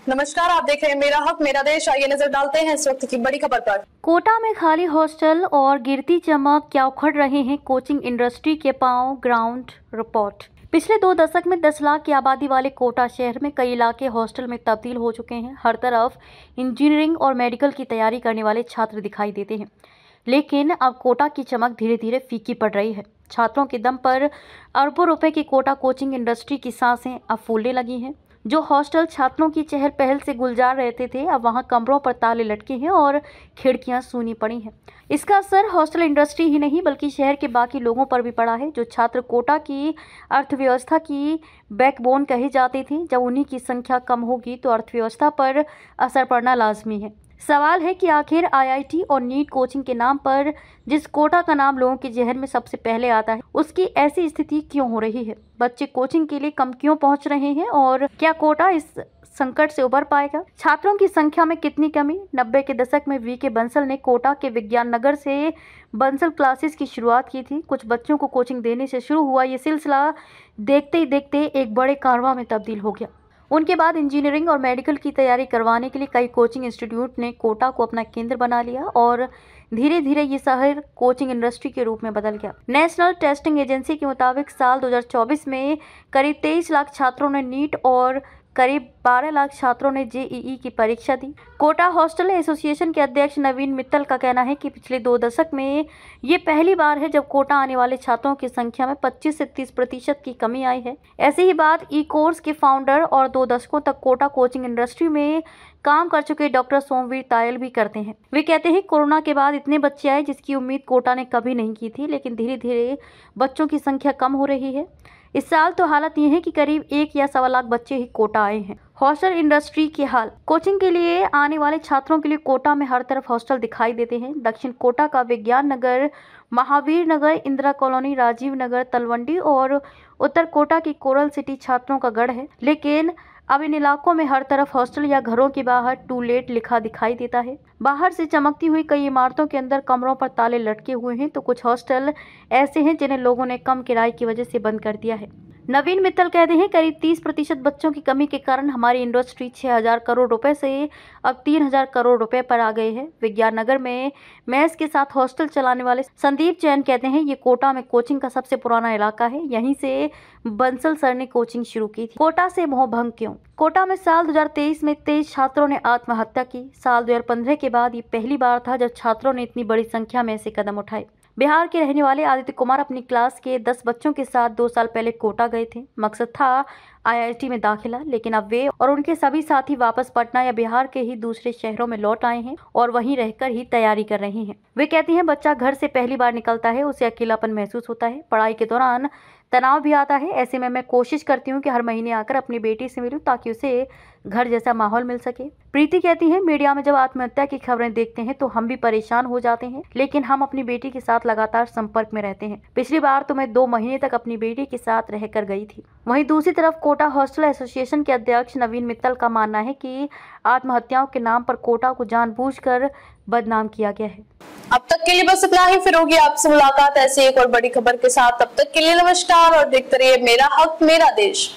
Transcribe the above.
नमस्कार, आप देख रहे हैं मेरा हक मेरा देश। आइए नजर डालते हैं इस वक्त की बड़ी खबर पर। कोटा में खाली हॉस्टल और गिरती चमक, क्या उखड़ रहे हैं कोचिंग इंडस्ट्री के पांव। Ground report. पिछले 2 दशक में 10 लाख की आबादी वाले कोटा शहर में कई इलाके हॉस्टल में तब्दील हो चुके हैं। हर तरफ इंजीनियरिंग और मेडिकल की तैयारी करने वाले छात्र दिखाई देते हैं, लेकिन अब कोटा की चमक धीरे धीरे फीकी पड़ रही है। छात्रों के दम पर अरबों रुपए की कोटा कोचिंग इंडस्ट्री की सांसें अब फूलने लगी हैं। जो हॉस्टल छात्रों की चहल पहल से गुलजार रहते थे, अब वहां कमरों पर ताले लटके हैं और खिड़कियां सूनी पड़ी हैं। इसका असर हॉस्टल इंडस्ट्री ही नहीं बल्कि शहर के बाकी लोगों पर भी पड़ा है, जो छात्र कोटा की अर्थव्यवस्था की बैकबोन कहे जाते थे। जब उन्हीं की संख्या कम होगी तो अर्थव्यवस्था पर असर पड़ना लाजमी है। सवाल है कि आखिर आईआईटी और नीट कोचिंग के नाम पर जिस कोटा का नाम लोगों के जहन में सबसे पहले आता है, उसकी ऐसी स्थिति क्यों हो रही है? बच्चे कोचिंग के लिए कम क्यों पहुंच रहे हैं और क्या कोटा इस संकट से उबर पाएगा? छात्रों की संख्या में कितनी कमी? 90 के दशक में वीके बंसल ने कोटा के विज्ञान नगर से बंसल क्लासेस की शुरुआत की थी। कुछ बच्चों को कोचिंग देने से शुरू हुआ ये सिलसिला देखते ही देखते एक बड़े कारवां में तब्दील हो गया। उनके बाद इंजीनियरिंग और मेडिकल की तैयारी करवाने के लिए कई कोचिंग इंस्टीट्यूट ने कोटा को अपना केंद्र बना लिया और धीरे धीरे ये शहर कोचिंग इंडस्ट्री के रूप में बदल गया। नेशनल टेस्टिंग एजेंसी के मुताबिक साल 2024 में करीब 23 लाख छात्रों ने नीट और करीब 12 लाख छात्रों ने जेईई की परीक्षा दी। कोटा हॉस्टल एसोसिएशन के अध्यक्ष नवीन मित्तल का कहना है कि पिछले 2 दशक में ये पहली बार है जब कोटा आने वाले छात्रों की संख्या में 25 से 30% की कमी आई है। ऐसी ही बात ई कोर्स के फाउंडर और 2 दशकों तक कोटा कोचिंग इंडस्ट्री में काम कर चुके डॉक्टर सोमवीर तायल भी करते हैं। वे कहते हैं कोरोना के बाद इतने बच्चे आए जिसकी उम्मीद कोटा ने कभी नहीं की थी, लेकिन धीरे धीरे बच्चों की संख्या कम हो रही है। इस साल तो हालत ये है कि करीब 1 या सवा लाख बच्चे ही कोटा आए हैं। हॉस्टल इंडस्ट्री के हाल। कोचिंग के लिए आने वाले छात्रों के लिए कोटा में हर तरफ हॉस्टल दिखाई देते हैं। दक्षिण कोटा का विज्ञान नगर, महावीर नगर, इंदिरा कॉलोनी, राजीव नगर, तलवंडी और उत्तर कोटा की कोरल सिटी छात्रों का गढ़ है, लेकिन अब इन इलाकों में हर तरफ हॉस्टल या घरों के बाहर टू लेट लिखा दिखाई देता है। बाहर से चमकती हुई कई इमारतों के अंदर कमरों पर ताले लटके हुए हैं, तो कुछ हॉस्टल ऐसे हैं जिन्हें लोगों ने कम किराए की वजह से बंद कर दिया है। नवीन मित्तल कहते हैं करीब 30% बच्चों की कमी के कारण हमारी इंडस्ट्री 6,000 करोड़ रुपए से अब 3,000 करोड़ रुपए पर आ गए हैं। विज्ञान नगर में मेस के साथ हॉस्टल चलाने वाले संदीप जैन कहते हैं ये कोटा में कोचिंग का सबसे पुराना इलाका है, यहीं से बंसल सर ने कोचिंग शुरू की थी। कोटा से मोह भंग क्यों? कोटा में साल 2023 में 23 छात्रों ने आत्महत्या की। साल 2015 के बाद ये पहली बार था जब छात्रों ने इतनी बड़ी संख्या में ऐसे कदम उठाए। बिहार के रहने वाले आदित्य कुमार अपनी क्लास के 10 बच्चों के साथ 2 साल पहले कोटा गए थे। मकसद था आईआईटी में दाखिला, लेकिन अब वे और उनके सभी साथी वापस पटना या बिहार के ही दूसरे शहरों में लौट आए हैं और वहीं रहकर ही तैयारी कर रहे हैं। वे कहती हैं बच्चा घर से पहली बार निकलता है, उसे अकेलापन महसूस होता है, पढ़ाई के दौरान तनाव भी आता है। ऐसे में मैं कोशिश करती हूँ कि हर महीने आकर अपनी बेटी से मिलूं ताकि उसे घर जैसा माहौल मिल सके। प्रीति कहती हैं मीडिया में जब आत्महत्या की खबरें देखते हैं तो हम भी परेशान हो जाते हैं, लेकिन हम अपनी बेटी के साथ लगातार संपर्क में रहते हैं। पिछली बार तो मैं 2 महीने तक अपनी बेटी के साथ रहकर गई थी। वहीं दूसरी तरफ कोटा हॉस्टल एसोसिएशन के अध्यक्ष नवीन मित्तल का मानना है कि आत्महत्याओं के नाम पर कोटा को जानबूझकर बदनाम किया गया है। अब तक के लिए बस इतना ही। फिर होगी आपसे मुलाकात ऐसी एक और बड़ी खबर के साथ। तब तक के लिए नमस्कार और देखते रहिए मेरा हक मेरा देश।